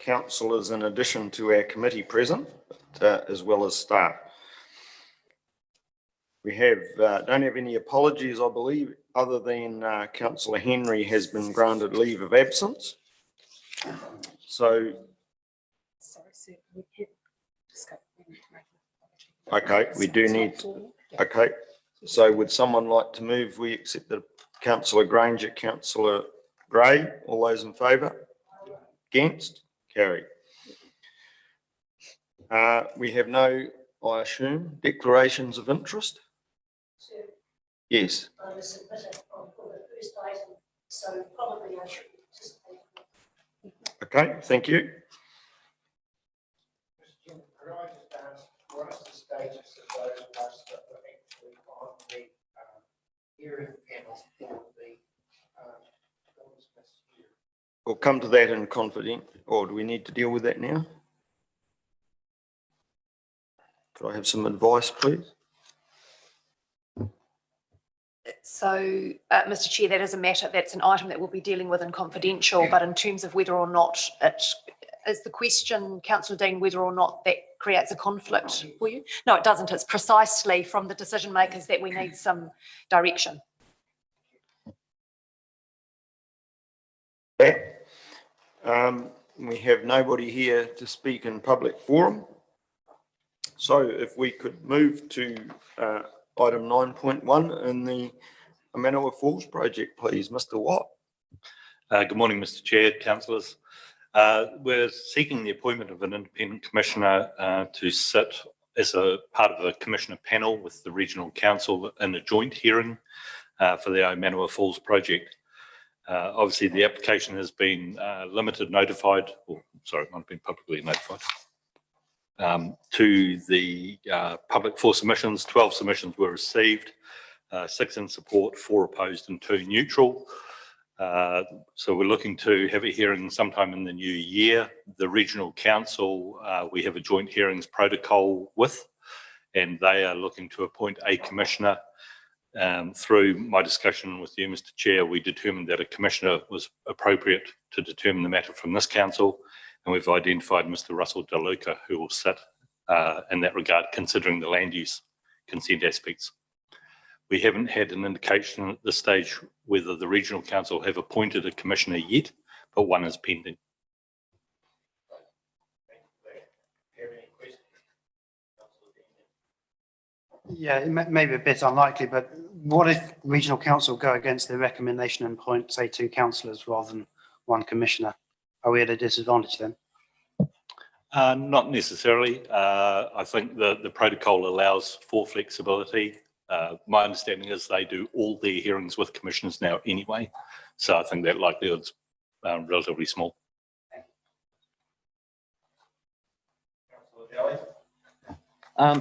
councillors in addition to our committee present, as well as staff. We don't have any apologies, I believe, other than Councillor Henry has been granted leave of absence. So, okay, we do need, okay. So would someone like to move we accept the Councillor Granger, Councillor Gray? All those in favour? Against? Carried. We have no, I assume, declarations of interest? Yes. I was submitted for the first item, so probably I should participate. Okay, thank you. Could I just ask, what is the status of those of us that were actually on the hearing panel for the We'll come to that in confident, or do we need to deal with that now? Could I have some advice, please? So, Mr. Chair, that is a matter, that's an item that we'll be dealing with in confidential, but in terms of whether or not it is the question, Councillor Dean, whether or not that creates a conflict for you? No, it doesn't. It's precisely from the decision makers that we need some direction. We have nobody here to speak in public forum. So if we could move to item 9.1 in the Manawa Falls project, please, Mr. Watt. Good morning, Mr. Chair, councillors. We're seeking the appointment of an independent commissioner to sit as a part of a commissioner panel with the regional council in a joint hearing for the Manawa Falls project. Obviously, the application has been notified, not been publicly notified, to the public for submissions. 12 submissions were received, 6 in support, 4 opposed and 2 neutral. So we're looking to have a hearing sometime in the new year. The regional council, we have a joint hearings protocol with, and they are looking to appoint a commissioner. Through my discussion with you, Mr. Chair, we determined that a commissioner was appropriate to determine the matter from this council, and we've identified Mr. Russell DeLuca, who will sit in that regard, considering the land use consent aspects. We haven't had an indication at this stage whether the regional council have appointed a commissioner yet, but one is pending. Yeah, it may be a bit unlikely, but what if regional council go against the recommendation and appoint, say, 2 councillors rather than 1 commissioner? Are we at a disadvantage then? Not necessarily. I think the protocol allows for flexibility. My understanding is they do all their hearings with commissioners now anyway, so I think that likelihood's relatively small.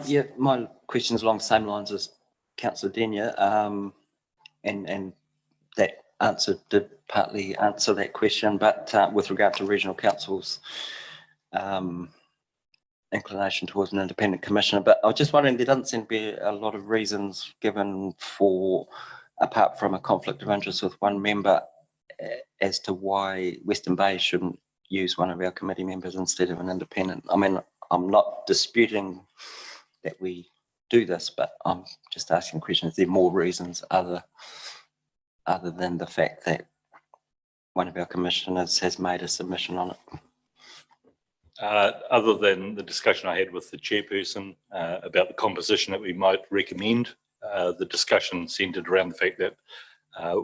Yeah, my question's along the same lines as Councillor Denyer, and that answer did partly answer that question, but with regard to regional council's inclination towards an independent commissioner. But I was just wondering, there doesn't seem to be a lot of reasons given for, apart from a conflict of interest with 1 member, as to why Western Bay shouldn't use one of our committee members instead of an independent. I mean, I'm not disputing that we do this, but I'm just asking questions. Is there more reasons other than the fact that one of our commissioners has made a submission on it? Other than the discussion I had with the chairperson about the composition that we might recommend, the discussion centred around the fact that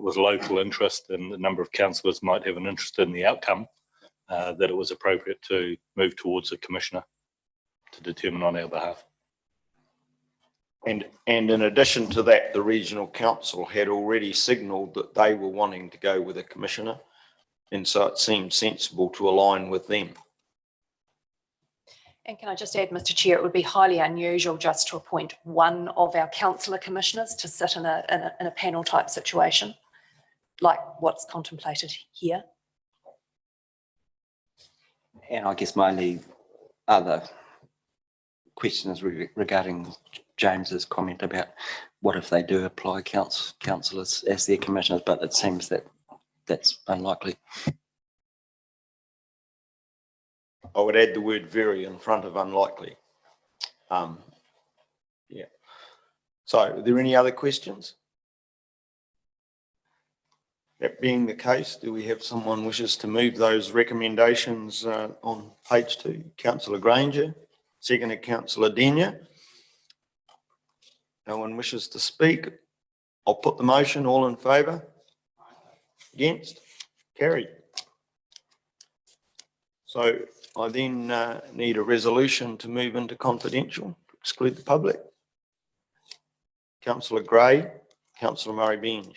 with local interest and the number of councillors might have an interest in the outcome, that it was appropriate to move towards a commissioner to determine on our behalf. And in addition to that, the regional council had already signalled that they were wanting to go with a commissioner, and so it seemed sensible to align with them. And can I just add, Mr. Chair, it would be highly unusual just to appoint 1 of our councillor commissioners to sit in a panel type situation, like what's contemplated here. And I guess my only other question is regarding James's comment about what if they do apply councillors as their commissioners, but it seems that that's unlikely. I would add the word very in front of unlikely. Yeah. So are there any other questions? That being the case, do we have someone wishes to move those recommendations on page 2? Councillor Granger, seconded Councillor Denia. No one wishes to speak. I'll put the motion. All in favour? Against? Carried. So I then need a resolution to move into confidential, exclude the public. Councillor Gray, Councillor Murray-Benge.